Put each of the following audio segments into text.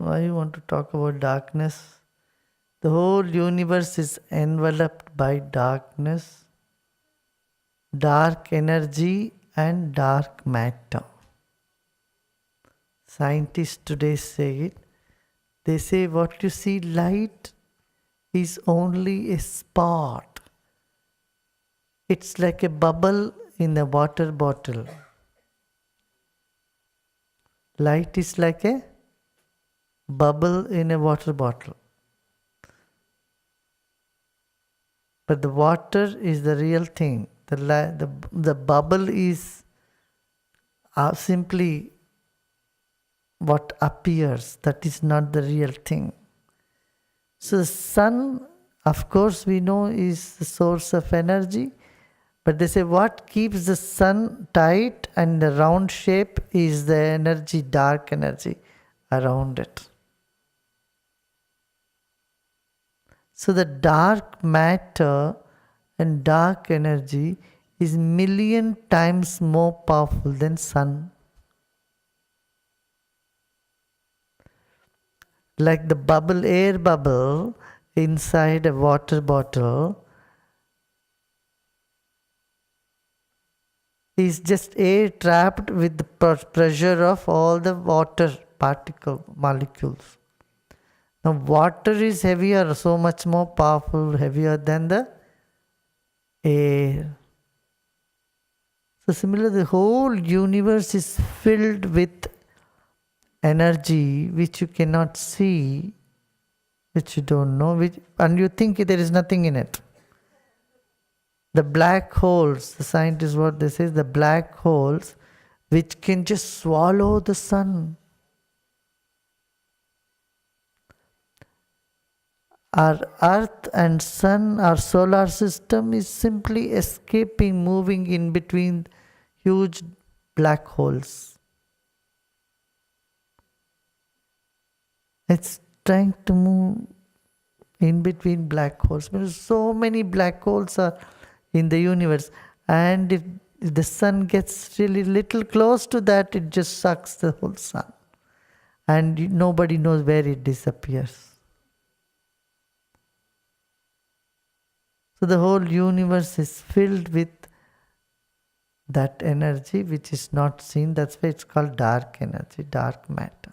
Why you want to talk about darkness? The whole universe is enveloped by darkness, dark energy, and dark matter. Scientists today say it. They say what you see light is only a spot. It's like a bubble in a water bottle. Light is like a bubble in a water bottle. But the water is the real thing. The bubble is simply what appears. That is not the real thing. So the sun, of course, we know is the source of energy. But they say what keeps the sun tight and the round shape is the energy, dark energy around it. So the dark matter and dark energy is million times more powerful than sun. Like the bubble, air bubble inside a water bottle is just air trapped with the pressure of all the water particle molecules. Now water is heavier, so much more powerful, heavier than the air. So similarly, the whole universe is filled with energy which you cannot see, which you don't know, and you think there is nothing in it. The black holes, the scientists what they say, the black holes which can just swallow the sun. Our earth and sun, our solar system is simply escaping, moving in between huge black holes. It's trying to move in between black holes. Because so many black holes are in the universe. And if the sun gets really little close to that, it just sucks the whole sun. And nobody knows where it disappears. So the whole universe is filled with that energy which is not seen. That's why it's called dark energy, dark matter.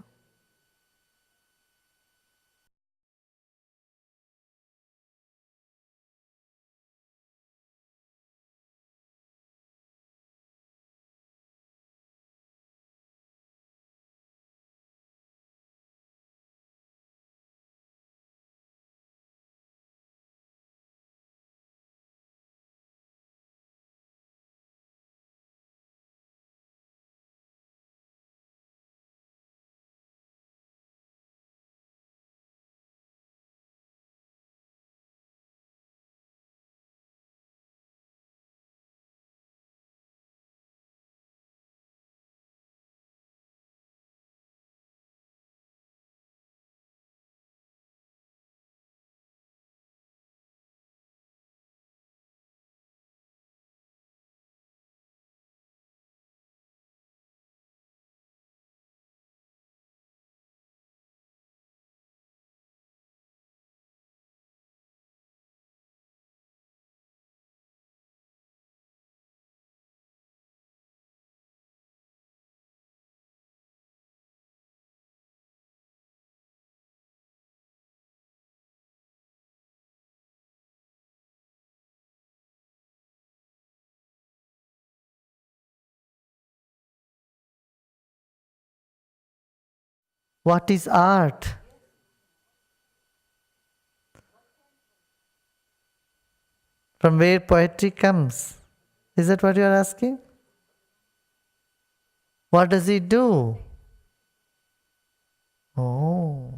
What is art? From where poetry comes? Is that what you are asking? What does it do? Oh.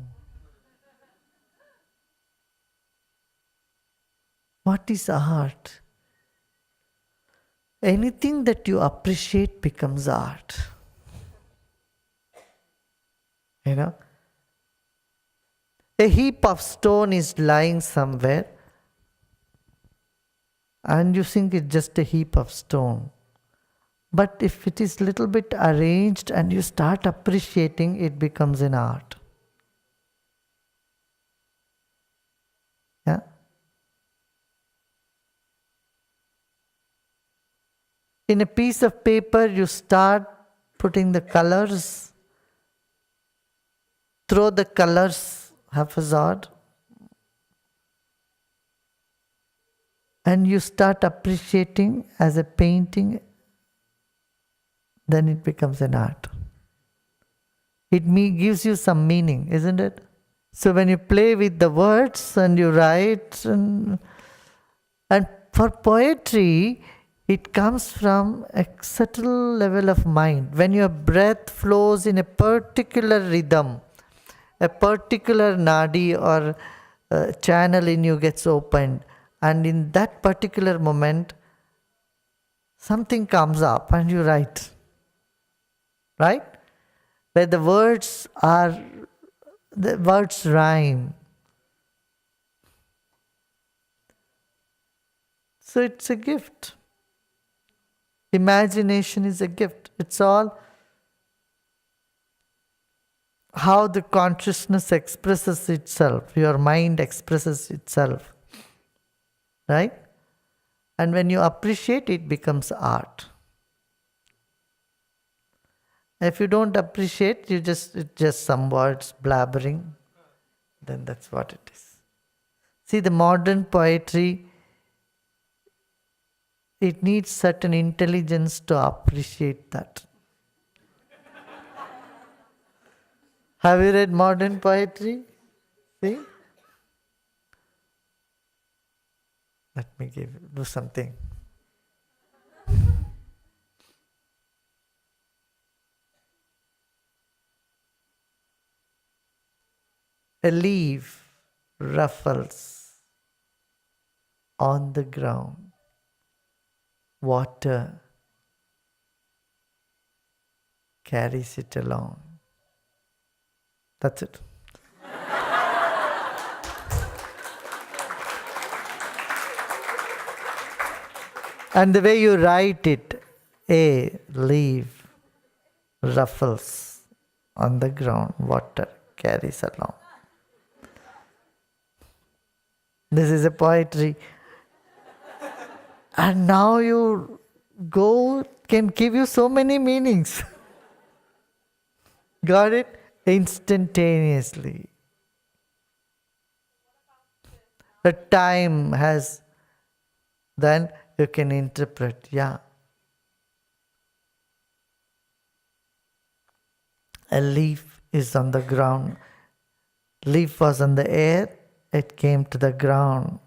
What is art? Anything that you appreciate becomes art. You know? A heap of stone is lying somewhere and you think it's just a heap of stone. But if it is little bit arranged and you start appreciating, it becomes an art. In a piece of paper, you start putting the colors, throw the colors haphazard, and you start appreciating as a painting, then it becomes an art. It gives you some meaning, isn't it? So when you play with the words and you write, and for poetry, it comes from a subtle level of mind. When your breath flows in a particular rhythm, a particular nadi or channel in you gets opened, and in that particular moment, something comes up and you write. Right? Where the words rhyme. So it's a gift. Imagination is a gift. It's all how the consciousness expresses itself, your mind expresses itself. Right? And when you appreciate, it becomes art. If you don't appreciate, it's just some words blabbering, then that's what it is. See, the modern poetry, it needs certain intelligence to appreciate that. Have you read modern poetry? See? Let me do something. A leaf ruffles on the ground. Water carries it along. That's it. And the way you write it, a leaf ruffles on the ground, water carries along. This is a poetry. And now you can give you so many meanings. Got it? Instantaneously. The time has, then you can interpret, yeah. A leaf is on the ground. Leaf was on the air, it came to the ground.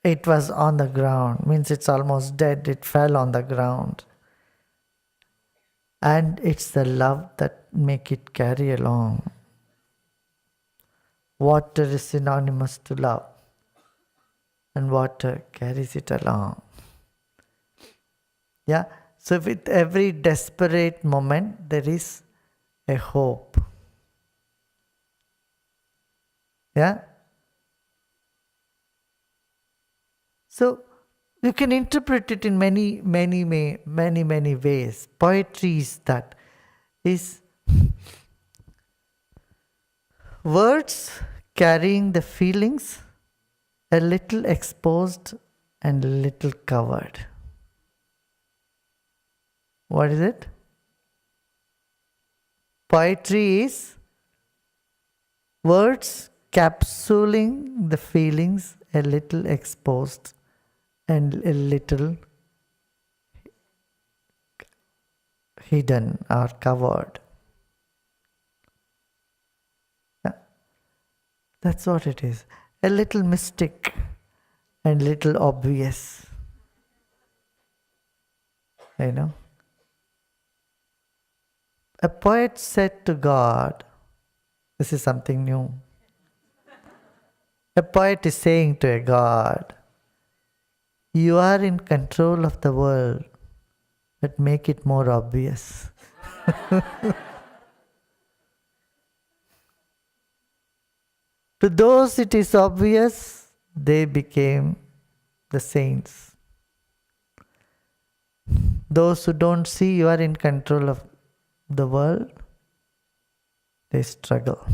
It was on the ground, means it's almost dead, it fell on the ground. And it's the love that make it carry along. Water is synonymous to love, and water carries it along. Yeah, so with every desperate moment, there is a hope. Yeah? So you can interpret it in many ways. Poetry is that. Is words carrying the feelings, a little exposed and a little covered. What is it? Poetry is words capsuling the feelings, a little exposed and a little hidden or covered. Yeah. That's what it is. A little mystic and little obvious. You know? A poet said to God, this is something new. A poet is saying to a God, you are in control of the world, but make it more obvious. To those it is obvious, they became the saints. Those who don't see you are in control of the world, they struggle.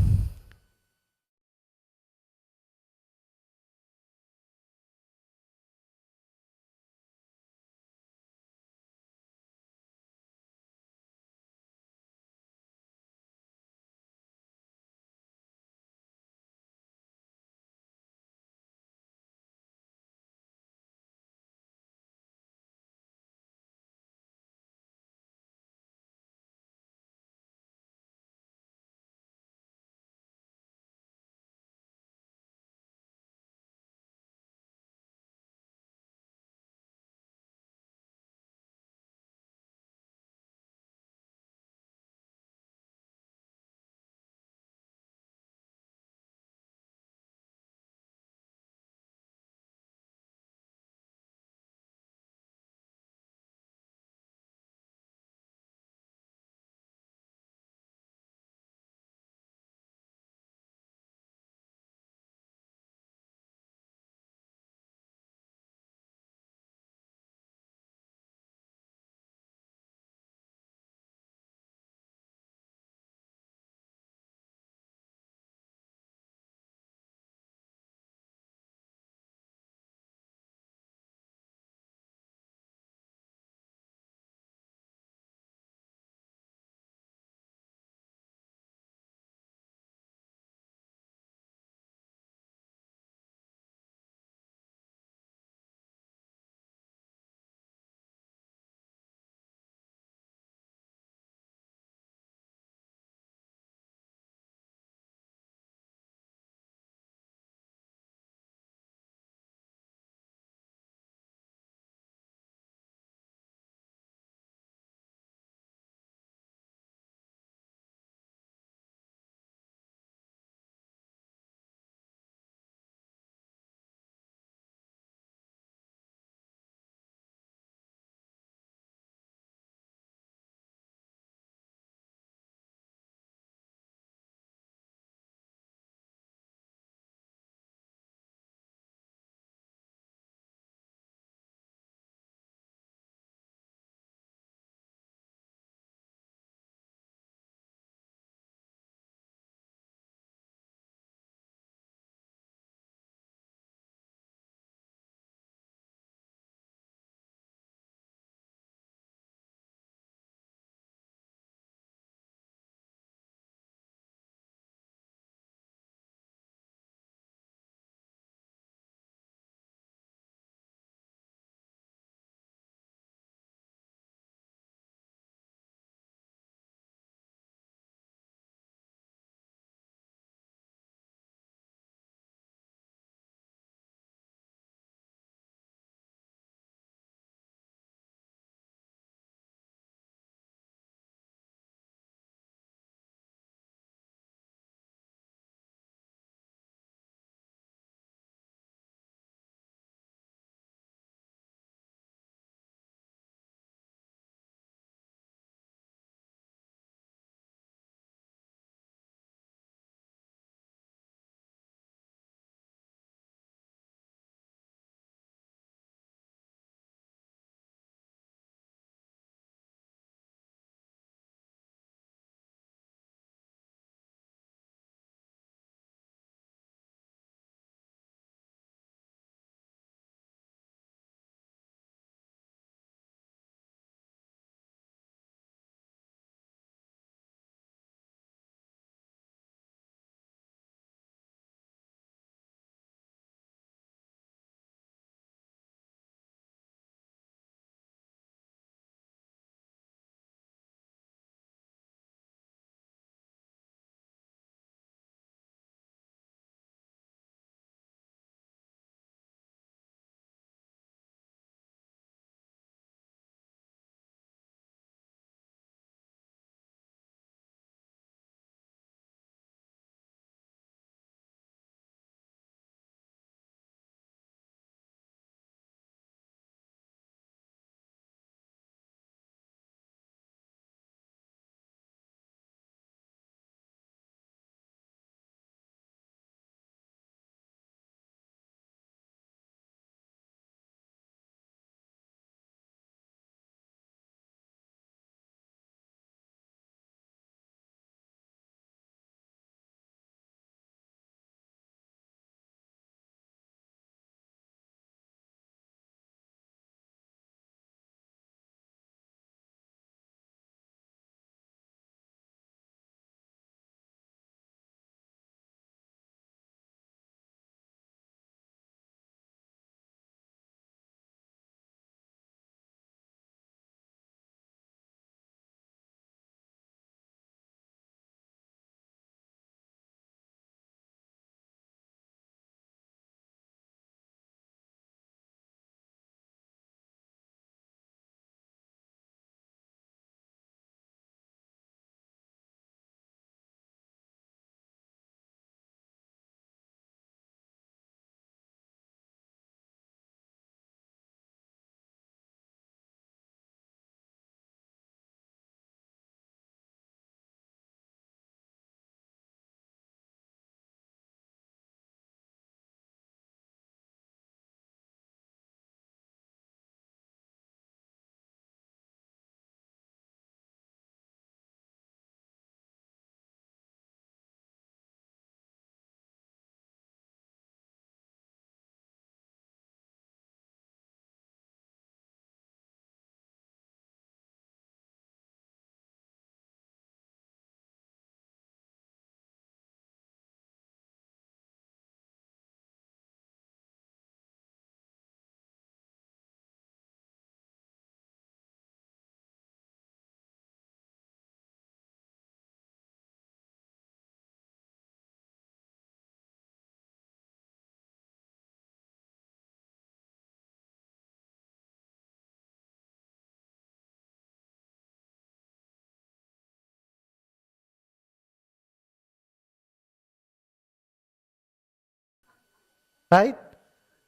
Right?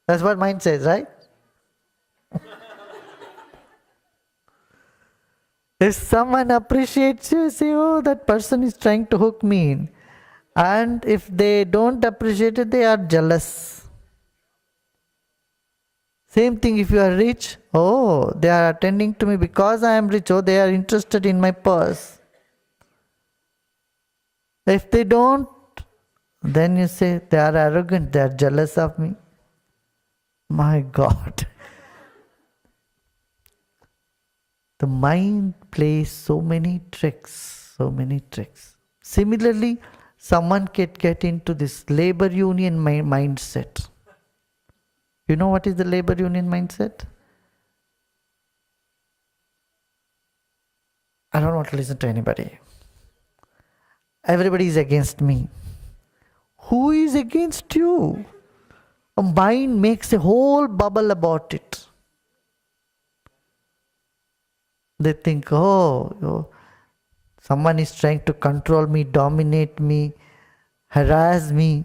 That's what mind says, right? If someone appreciates you, say, oh, that person is trying to hook me in. And if they don't appreciate it, they are jealous. Same thing if you are rich, oh, they are attending to me because I am rich, oh, they are interested in my purse. If they don't, then you say they are arrogant, they are jealous of me. My God. The mind plays so many tricks, so many tricks. Similarly, someone can get into this labor union mindset. You know what is the labor union mindset? I don't want to listen to anybody. Everybody is against me. Who is against you? A mind makes a whole bubble about it. They think, oh, someone is trying to control me, dominate me, harass me.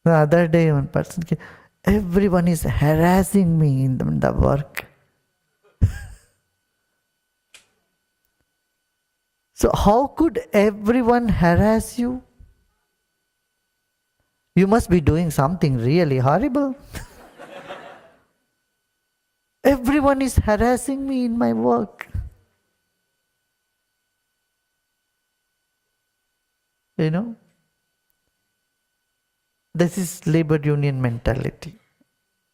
The other day, one person came, everyone is harassing me in the work. So how could everyone harass you? You must be doing something really horrible. Everyone is harassing me in my work. You know? This is labor union mentality.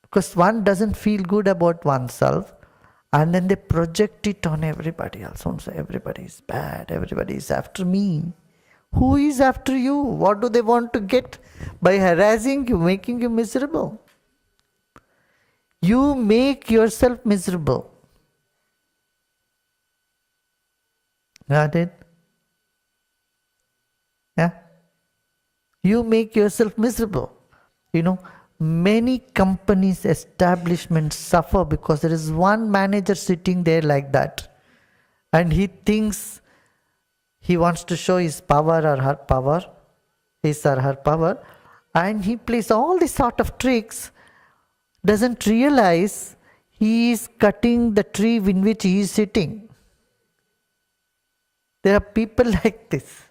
Because one doesn't feel good about oneself and then they project it on everybody else. So everybody is bad, everybody is after me. Who is after you? What do they want to get by harassing you, making you miserable? You make yourself miserable. Got it? Yeah? You make yourself miserable. You know, many companies, establishments suffer because there is one manager sitting there like that. And he thinks he wants to show his power or her power, his or her power. And he plays all these sort of tricks, doesn't realize he is cutting the tree in which he is sitting. There are people like this.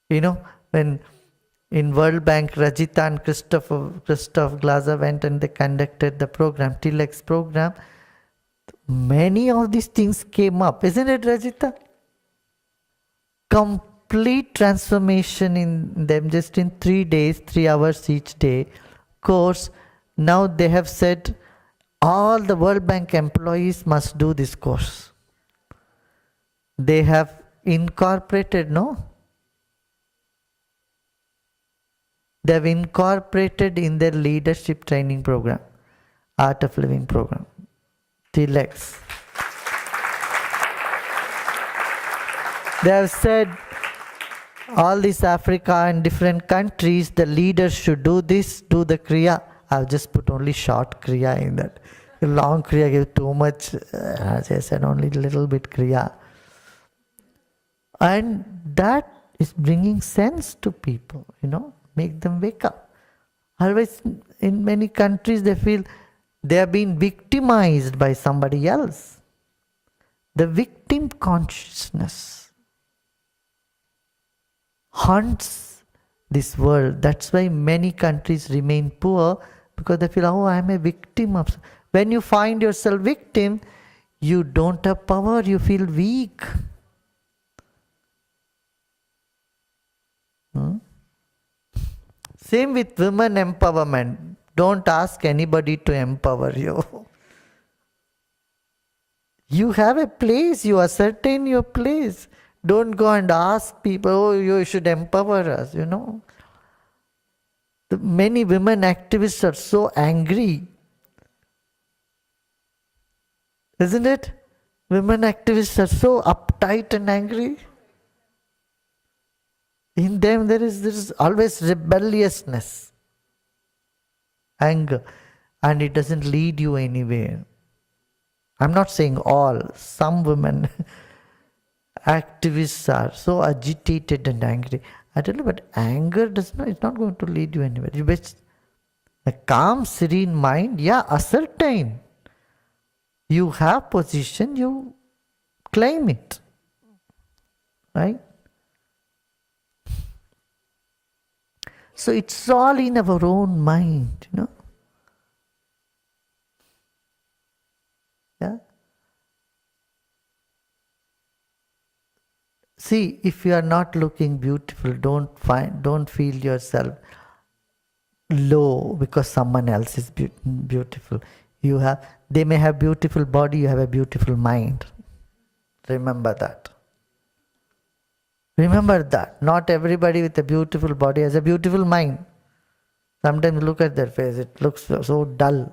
You know, when in World Bank, Rajita and Christoph Glaser went and they conducted the program, Tilak's program. Many of these things came up, isn't it, Rajita? Complete transformation in them just in 3 days, 3 hours each day. Course, now they have said all the World Bank employees must do this course. They have incorporated, no? They have incorporated in their leadership training program, Art of Living program, TLEX. They have said all this Africa and different countries, the leaders should do this, do the Kriya. I've just put only short Kriya in that. The long Kriya gave too much, as I said, only little bit Kriya. And that is bringing sense to people, you know, make them wake up. Otherwise, in many countries, they feel they are being victimized by somebody else. The victim consciousness haunts this world. That's why many countries remain poor, because they feel, oh, I am a victim of. When you find yourself victim, you don't have power, you feel weak. Same with women empowerment. Don't ask anybody to empower you. You have a place, you ascertain your place. Don't go and ask people, oh, you should empower us, you know. Many women activists are so angry. Isn't it? Women activists are so uptight and angry. In them there is always rebelliousness, anger, and it doesn't lead you anywhere. I'm not saying all. Some women activists are so agitated and angry, I tell you, but anger it's not going to lead you anywhere. You best a calm, serene mind, yeah, ascertain. You have position, you claim it. Right? So it's all in our own mind, Yeah. See, if you are not looking beautiful, don't feel yourself low because someone else is beautiful. They may have beautiful body, you have a beautiful mind. Remember that. Remember that. Not everybody with a beautiful body has a beautiful mind. Sometimes look at their face, it looks so dull.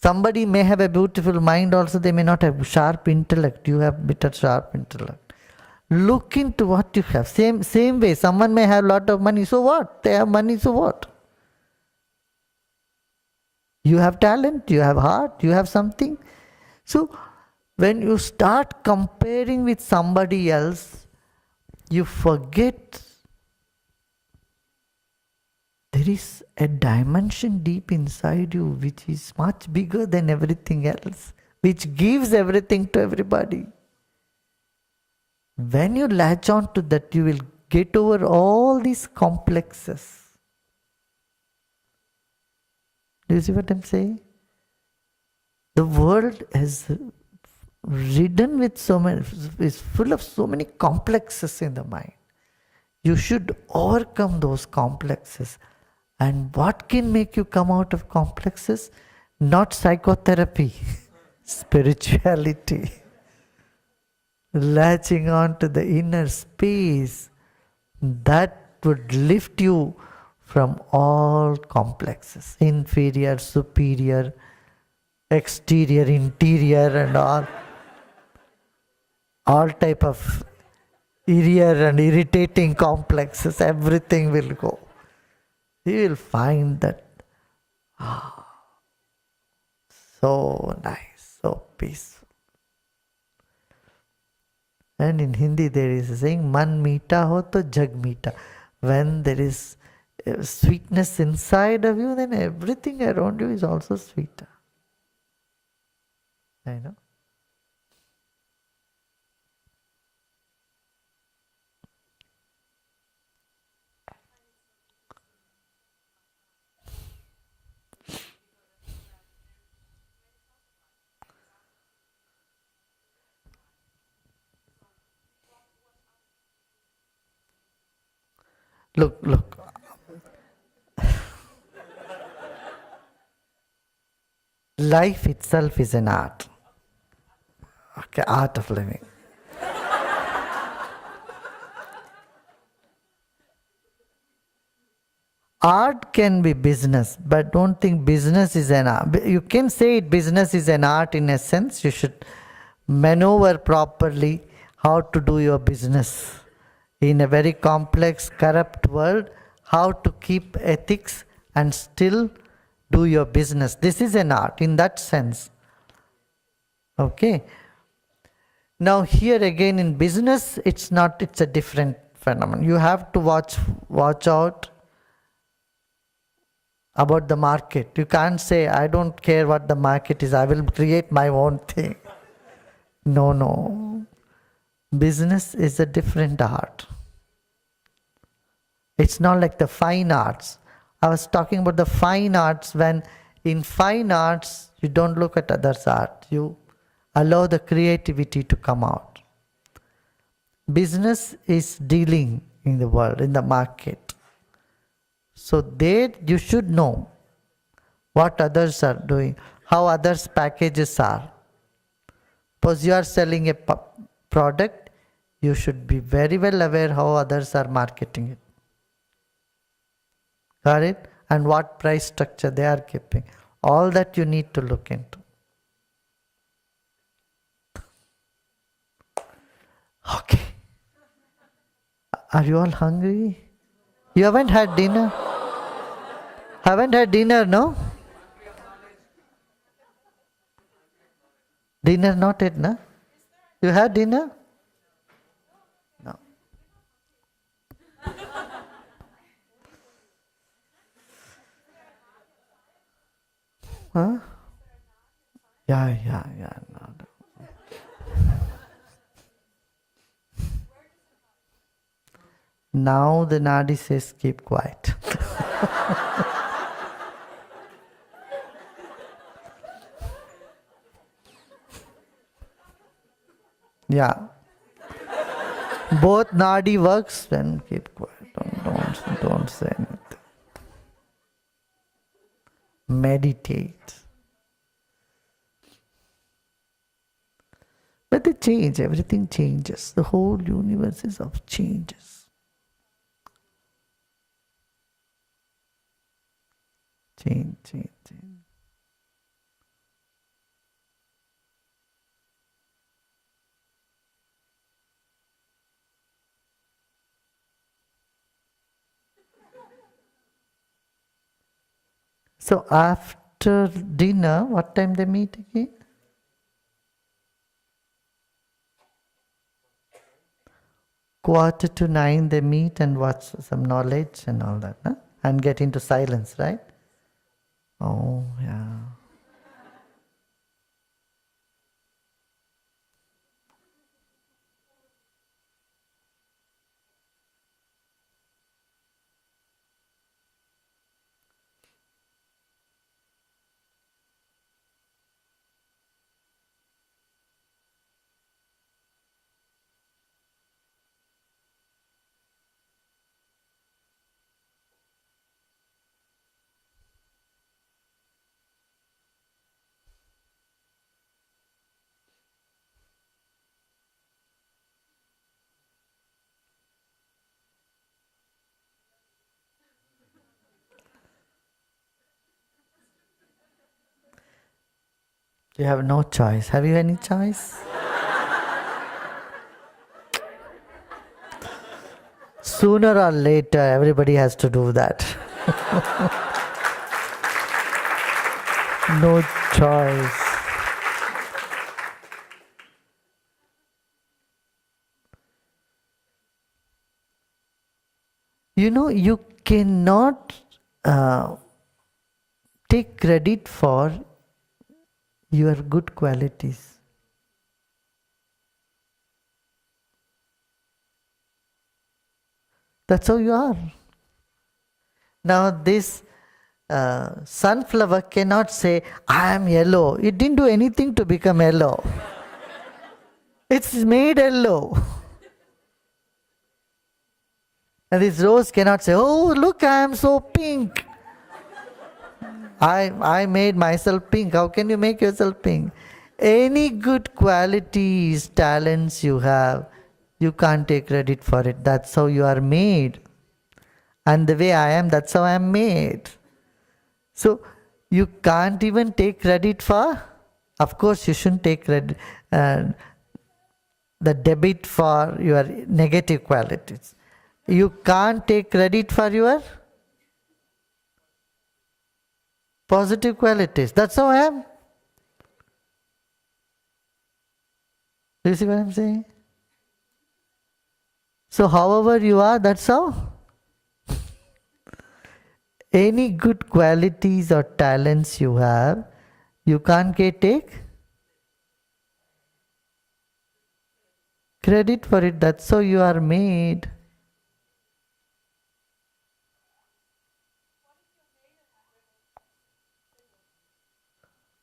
Somebody may have a beautiful mind also, they may not have sharp intellect. You have better sharp intellect. Look into what you have. Same way, someone may have a lot of money, so what? They have money, so what? You have talent, you have heart, you have something. So when you start comparing with somebody else, you forget there is a dimension deep inside you which is much bigger than everything else, which gives everything to everybody. When you latch on to that, you will get over all these complexes. Do you see what I'm saying? The world is ridden with is full of so many complexes in the mind. You should overcome those complexes. And what can make you come out of complexes? Not psychotherapy, spirituality. Latching on to the inner space that would lift you from all complexes, inferior, superior, exterior, interior, and all type of irrear and irritating complexes. Everything will go. You will find that so nice, so peaceful. And in Hindi there is a saying, man meeta ho to jag meeta. When there is sweetness inside of you, then everything around you is also sweeter. I know. Look. Life itself is an art. Okay, art of living. Art can be business, but don't think business is an art. You can say business is an art in a sense. You should maneuver properly how to do your business in a very complex, corrupt world, how to keep ethics and still do your business. This is an art in that sense. Okay. Now here again in business, it's a different phenomenon. You have to watch out about the market. You can't say, I don't care what the market is, I will create my own thing. No. Business is a different art. It's not like the fine arts. I was talking about the fine arts when in fine arts you don't look at others' art. You allow the creativity to come out. Business is dealing in the world, in the market. So there you should know what others are doing, how others' packages are. Suppose you are selling a product, you should be very well aware how others are marketing it. Got it? And what price structure they are keeping. All that you need to look into. Okay. Are you all hungry? You haven't had dinner? Haven't had dinner, no? Dinner not yet, no? You had dinner? No. Huh? Yeah. No. Now the Nadi says keep quiet. Yeah. Both Nadi works, then keep quiet. Don't say anything. Meditate. But they change, everything changes. The whole universe is of changes. Change. So after dinner, what time they meet again? Quarter to 9 they meet and watch some knowledge and all that, huh? And get into silence, right? Oh, yeah. You have no choice. Have you any choice? Sooner or later, everybody has to do that. No choice. You cannot take credit for your good qualities. That's how you are. Now, this sunflower cannot say, I am yellow. It didn't do anything to become yellow. It's made yellow. And this rose cannot say, oh, look, I am so pink. I made myself pink. How can you make yourself pink? Any good qualities, talents you have, you can't take credit for it. That's how you are made. And the way I am, that's how I am made. So you can't even take credit for, of course you shouldn't take credit, the debit for your negative qualities. You can't take credit for your positive qualities. That's how I am. Do you see what I'm saying? So however you are, that's how. Any good qualities or talents you have, you can't take credit for it. That's how you are made.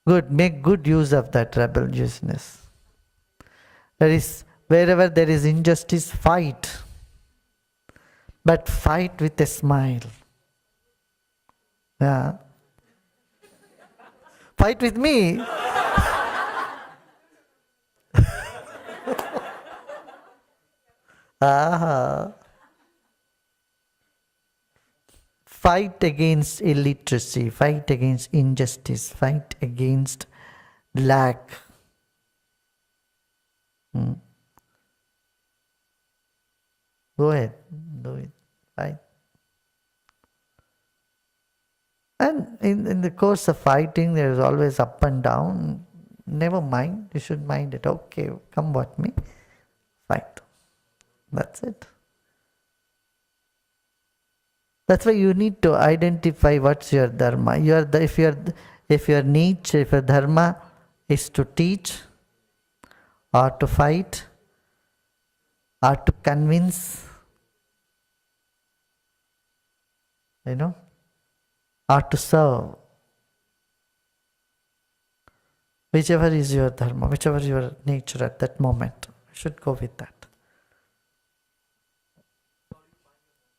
Good. Make good use of that rebelliousness. There is, wherever there is injustice, fight. But fight with a smile. Yeah. Fight with me. Aha. Fight against illiteracy, fight against injustice, fight against lack. Go ahead, do it. Fight. And in the course of fighting, there is always up and down. Never mind, you should mind it. Okay, come what may, fight. That's it. That's why you need to identify what's your dharma. If your niche, if your dharma is to teach or to fight or to convince, or to serve, whichever is your dharma, whichever is your nature at that moment, you should go with that.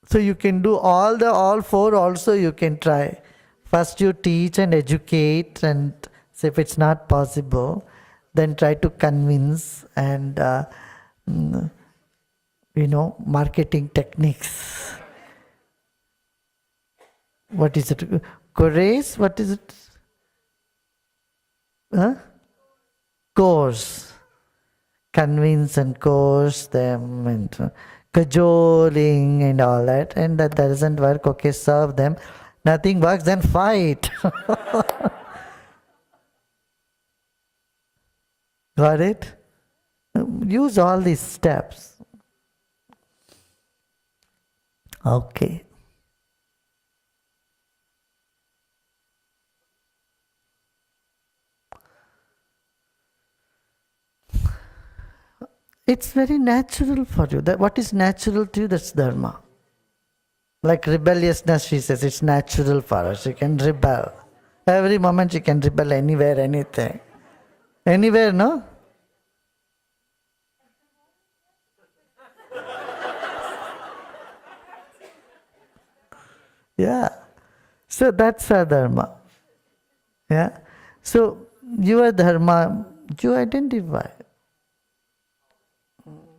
So you can do all four also you can try. First you teach and educate, and so if it's not possible, then try to convince and marketing techniques. What is it? Courage? What is it? Course. Convince and coerce them and cajoling and all that. And that doesn't work. Okay, serve them. Nothing works, then fight. Got it? Use all these steps. Okay. It's very natural for you. That what is natural to you, that's dharma. Like rebelliousness, she says, it's natural for her. She can rebel. Every moment she can rebel anywhere, anything. Anywhere, no? Yeah. So that's our dharma. Yeah. So your dharma, you identify.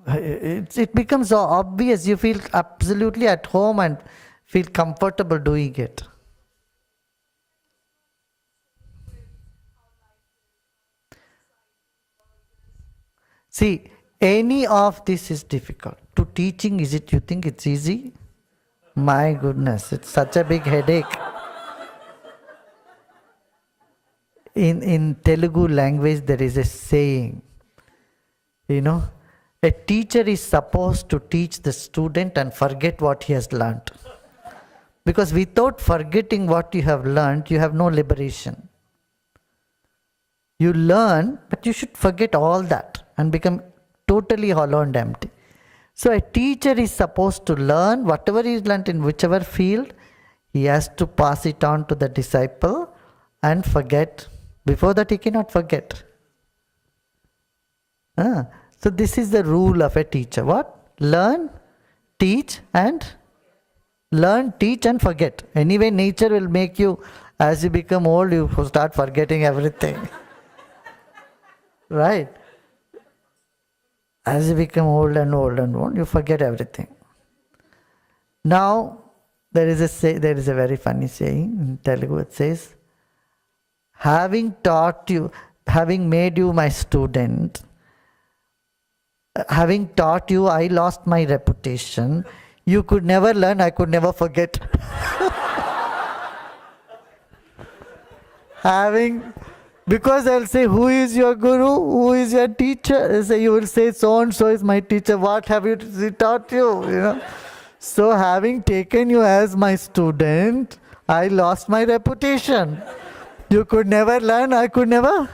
It becomes so obvious. You feel absolutely at home and feel comfortable doing it. See, any of this is difficult. To teaching, is it? You think it's easy? My goodness, it's such a big headache. In Telugu language, there is a saying, a teacher is supposed to teach the student and forget what he has learnt. Because without forgetting what you have learnt, you have no liberation. You learn, but you should forget all that and become totally hollow and empty. So a teacher is supposed to learn whatever he learnt in whichever field, he has to pass it on to the disciple and forget. Before that he cannot forget. So this is the rule of a teacher. What? Learn, teach and forget. Anyway, nature will make you, as you become old, you start forgetting everything. Right? As you become old and old, you forget everything. Now, there is a very funny saying in Telugu. It says, having made you my student, having taught you, I lost my reputation. You could never learn, I could never forget. Because I'll say, who is your guru? Who is your teacher? You will say, so and so is my teacher. What have you taught you? So having taken you as my student, I lost my reputation. You could never learn, I could never.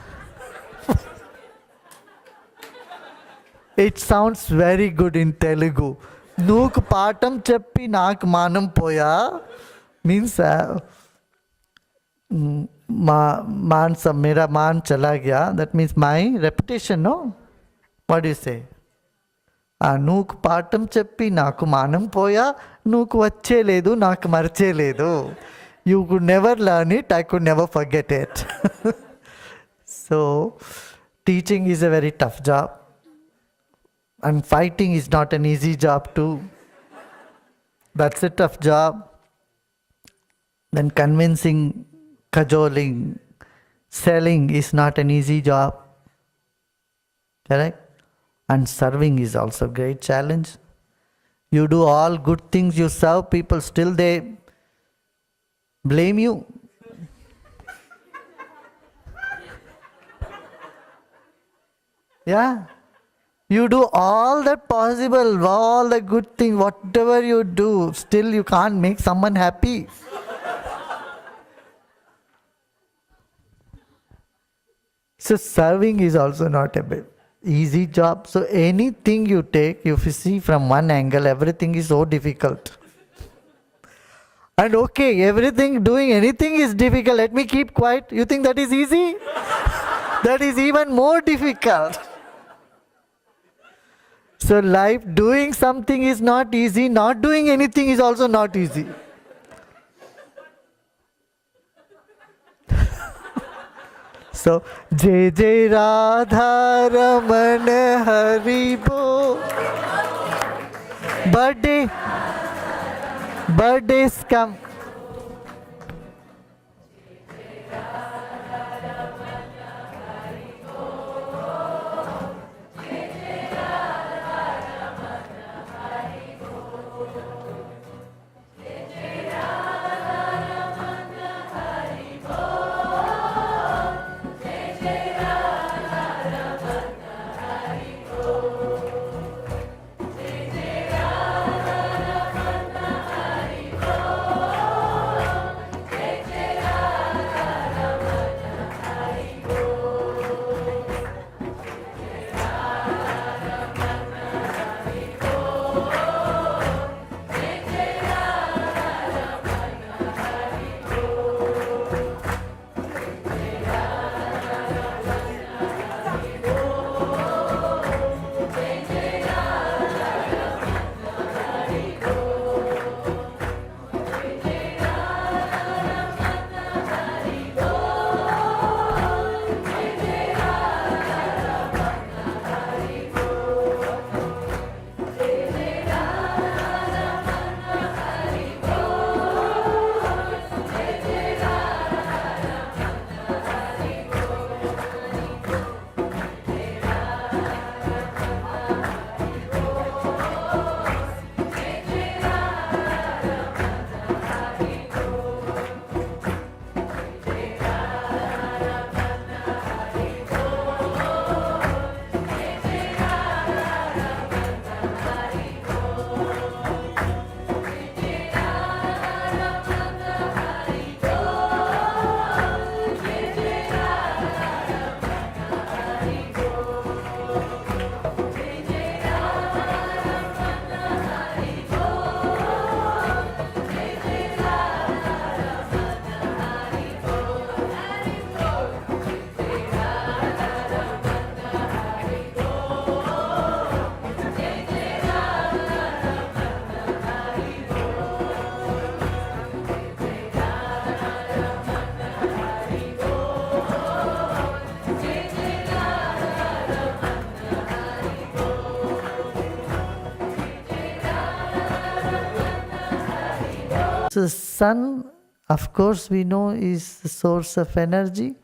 It sounds very good in Telugu. Nuku patam cheppi nak manam poya means mera maan chala gaya. That means my reputation, no? What do you say? Nuku patam cheppi naku manam poya, nuku vache ledu, naku marche ledu. You could never learn it, I could never forget it. So, teaching is a very tough job. And fighting is not an easy job too. That's a tough job. Then convincing, cajoling, selling is not an easy job. Correct? And serving is also a great challenge. You do all good things, you serve people, still they blame you. Yeah. You do all that possible, all the good things, whatever you do, still you can't make someone happy. So serving is also not a easy job. So anything you take, if you see from one angle, everything is so difficult. And okay, everything, doing anything is difficult. Let me keep quiet. You think that is easy? That is even more difficult. So life, doing something is not easy. Not doing anything is also not easy. So, Jai Jai Radha Raman Hari Bo. Birthdays come. So sun, of course, we know is the source of energy.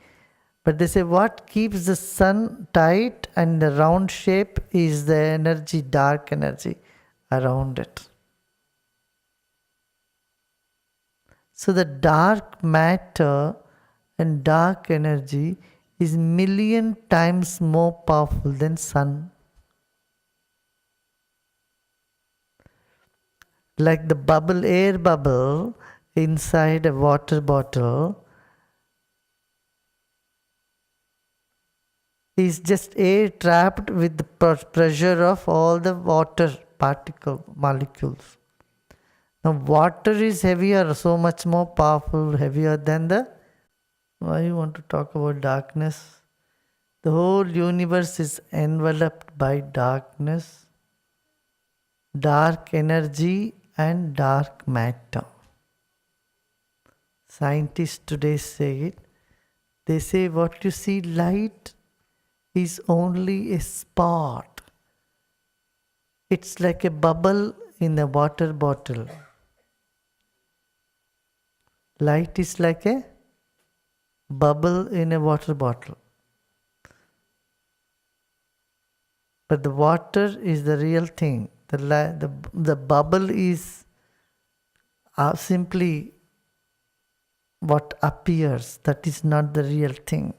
But they say what keeps the sun tight and the round shape is the energy, dark energy around it. So the dark matter and dark energy is million times more powerful than sun. Like the bubble, air bubble inside a water bottle is just air trapped with the pressure of all the water particle molecules. Now water is heavier, so much more powerful, heavier than the... Why you want to talk about darkness? The whole universe is enveloped by darkness, dark energy and dark matter. Scientists today say it. They say what you see light is only a spot. It's like a bubble in a water bottle. Light is like a bubble in a water bottle. But the water is the real thing. The bubble is simply what appears. That is not the real thing.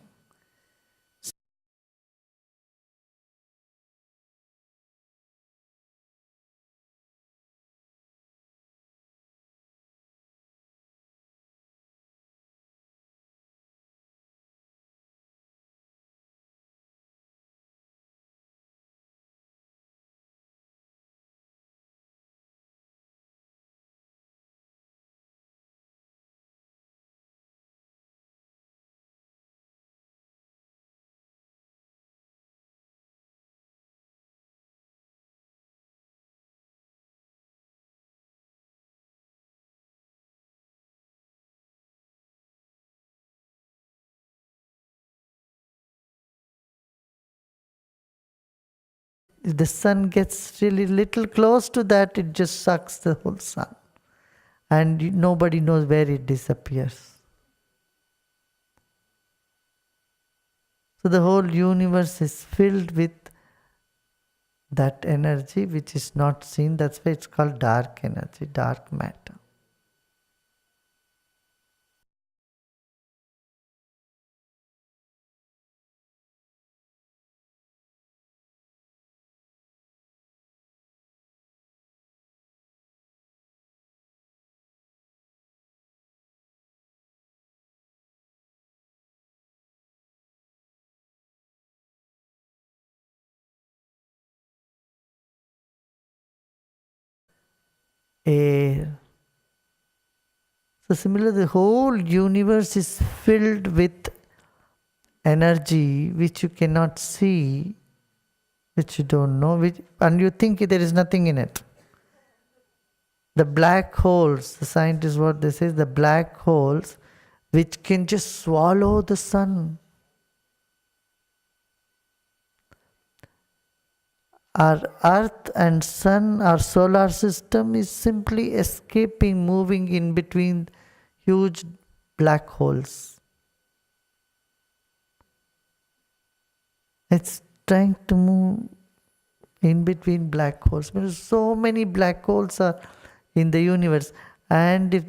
the sun gets really little close to that, it just sucks the whole sun. And nobody knows where it disappears. So the whole universe is filled with that energy which is not seen. That's why it's called dark energy, dark matter. Air. So similarly, the whole universe is filled with energy which you cannot see, which you don't know, and you think there is nothing in it. The black holes, the scientists what they say, the black holes which can just swallow the sun. Our earth and sun, our solar system is simply escaping, moving in between huge black holes. It's trying to move in between black holes. Because so many black holes are in the universe. And if